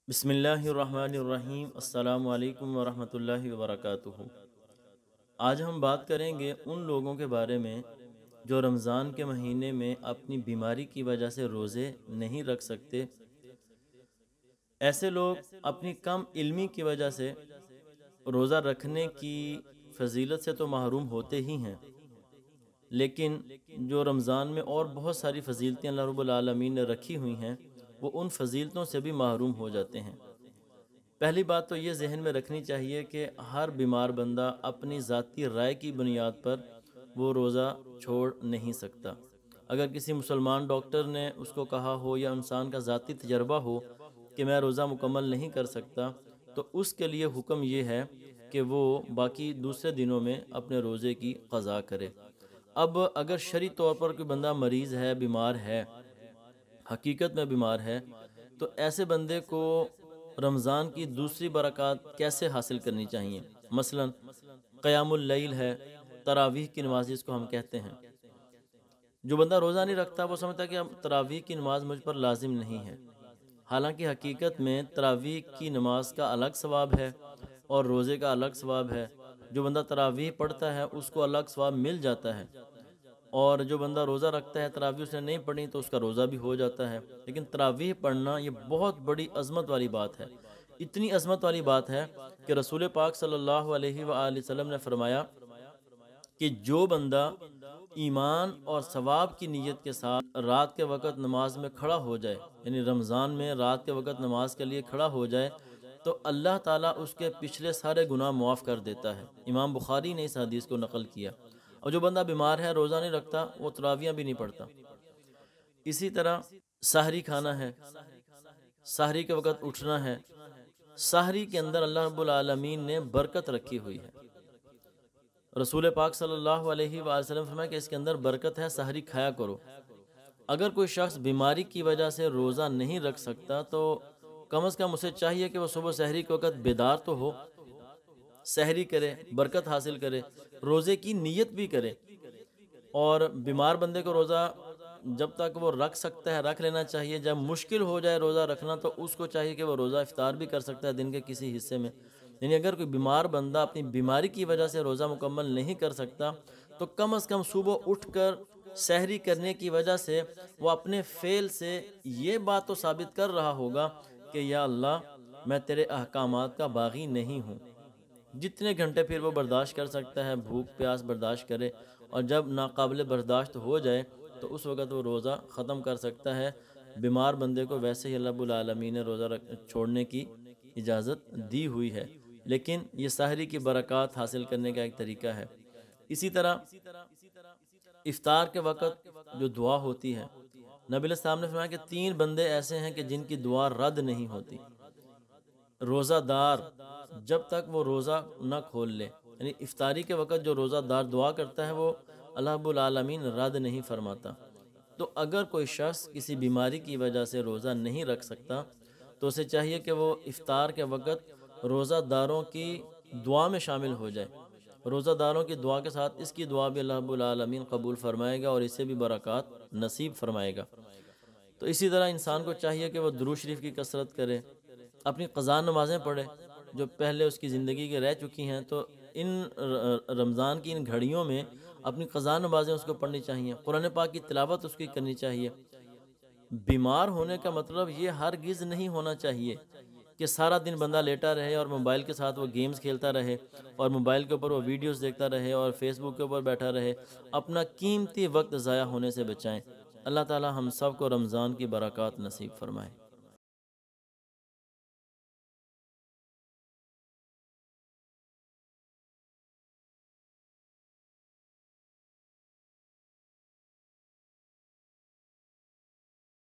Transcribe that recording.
بسم اللہ الرحمن الرحیم۔ السلام علیکم ورحمۃ اللہ وبرکاتہ۔ آج ہم بات کریں گے ان لوگوں کے بارے میں جو رمضان کے مہینے میں اپنی بیماری کی وجہ سے روزے نہیں رکھ سکتے۔ ایسے لوگ اپنی کم علمی کی وجہ سے روزہ رکھنے کی فضیلت سے تو محروم ہوتے ہی ہیں، لیکن جو رمضان میں اور بہت ساری فضیلتیں اللہ رب العالمین نے رکھی ہوئی ہیں، وہ ان فضیلتوں سے بھی محروم ہو جاتے ہیں۔ پہلی بات تو یہ ذہن میں رکھنی چاہیے کہ ہر بیمار بندہ اپنی ذاتی رائے کی بنیاد پر وہ روزہ چھوڑ نہیں سکتا۔ اگر کسی مسلمان ڈاکٹر نے اس کو کہا ہو یا انسان کا ذاتی تجربہ ہو کہ میں روزہ مکمل نہیں کر سکتا، تو اس کے لیے حکم یہ ہے کہ وہ باقی دوسرے دنوں میں اپنے روزے کی قضا کرے۔ اب اگر شرعی طور پر کوئی بندہ مریض ہے، بیمار ہے، حقیقت میں بیمار ہے، تو ایسے بندے کو رمضان کی دوسری برکات کیسے حاصل کرنی چاہیے؟ مثلا قیام اللیل ہے، تراویح کی نماز جس کو ہم کہتے ہیں۔ جو بندہ روزہ نہیں رکھتا وہ سمجھتا ہے کہ اب تراویح کی نماز مجھ پر لازم نہیں ہے، حالانکہ حقیقت میں تراویح کی نماز کا الگ ثواب ہے اور روزے کا الگ ثواب ہے۔ جو بندہ تراویح پڑھتا ہے اس کو الگ ثواب مل جاتا ہے، اور جو بندہ روزہ رکھتا ہے تراویح اس نے نہیں پڑھی تو اس کا روزہ بھی ہو جاتا ہے۔ لیکن تراویح پڑھنا یہ بہت بڑی عظمت والی بات ہے، اتنی عظمت والی بات ہے کہ رسول پاک صلی اللہ علیہ وآلہ وسلم نے فرمایا کہ جو بندہ ایمان اور ثواب کی نیت کے ساتھ رات کے وقت نماز میں کھڑا ہو جائے، یعنی رمضان میں رات کے وقت نماز کے لیے کھڑا ہو جائے، تو اللہ تعالیٰ اس کے پچھلے سارے گناہ معاف کر دیتا ہے۔ امام بخاری نے اس حدیث کو نقل کیا۔ اور جو بندہ بیمار ہے، روزہ نہیں رکھتا، وہ تراویحیں بھی نہیں پڑھتا۔ اسی طرح سحری کھانا ہے، سحری کے وقت اٹھنا ہے۔ سحری کے اندر اللہ رب العالمین نے برکت رکھی ہوئی ہے۔ رسول پاک صلی اللہ علیہ وآلہ وسلم فرمایا کہ اس کے اندر برکت ہے، سحری کھایا کرو۔ اگر کوئی شخص بیماری کی وجہ سے روزہ نہیں رکھ سکتا تو کم از کم اسے چاہیے کہ وہ صبح سحری کے وقت بیدار تو ہو، سحری کرے، برکت حاصل کرے، روزے کی نیت بھی کرے۔ اور بیمار بندے کو روزہ جب تک وہ رکھ سکتا ہے رکھ لینا چاہیے۔ جب مشکل ہو جائے روزہ رکھنا تو اس کو چاہیے کہ وہ روزہ افطار بھی کر سکتا ہے دن کے کسی حصے میں۔ یعنی اگر کوئی بیمار بندہ اپنی بیماری کی وجہ سے روزہ مکمل نہیں کر سکتا تو کم از کم صبح اٹھ کر سحری کرنے کی وجہ سے وہ اپنے فعل سے یہ بات تو ثابت کر رہا ہوگا کہ یا اللہ میں تیرے احکامات کا باغی نہیں ہوں۔ جتنے گھنٹے پھر وہ برداشت کر سکتا ہے، بھوک پیاس برداشت کرے، اور جب ناقابل برداشت ہو جائے تو اس وقت وہ روزہ ختم کر سکتا ہے۔ بیمار بندے کو ویسے ہی اللہ رب العالمین نے روزہ چھوڑنے کی اجازت دی ہوئی ہے، لیکن یہ سحری کی برکات حاصل کرنے کا ایک طریقہ ہے۔ اسی طرح افطار کے وقت جو دعا ہوتی ہے، نبی علیہ السلام نے فرمایا کہ 3 بندے ایسے ہیں کہ جن کی دعا رد نہیں ہوتی۔ روزہ دار جب تک وہ روزہ نہ کھول لے، یعنی افطاری کے وقت جو روزہ دار دعا کرتا ہے وہ اللہ رب العالمین رد نہیں فرماتا۔ تو اگر کوئی شخص کسی بیماری کی وجہ سے روزہ نہیں رکھ سکتا تو اسے چاہیے کہ وہ افطار کے وقت روزہ داروں کی دعا میں شامل ہو جائے۔ روزہ داروں کی دعا کے ساتھ اس کی دعا بھی اللہ رب العالمین قبول فرمائے گا اور اسے بھی برکات نصیب فرمائے گا۔ تو اسی طرح انسان کو چاہیے کہ وہ درود شریف کی کثرت کرے، اپنی قضا نمازیں پڑھے جو پہلے اس کی زندگی کے رہ چکی ہیں، تو ان رمضان کی ان گھڑیوں میں اپنی قضا نمازیں اس کو پڑھنی چاہیے، قرآن پاک کی تلاوت اس کی کرنی چاہیے۔ بیمار ہونے کا مطلب یہ ہرگز نہیں ہونا چاہیے کہ سارا دن بندہ لیٹا رہے اور موبائل کے ساتھ وہ گیمز کھیلتا رہے اور موبائل کے اوپر وہ ویڈیوز دیکھتا رہے اور فیس بک کے اوپر بیٹھا رہے۔ اپنا قیمتی وقت ضائع ہونے سے بچائیں۔ اللہ تعالی ہم سب کو رمضان کی برکات نصیب فرمائے۔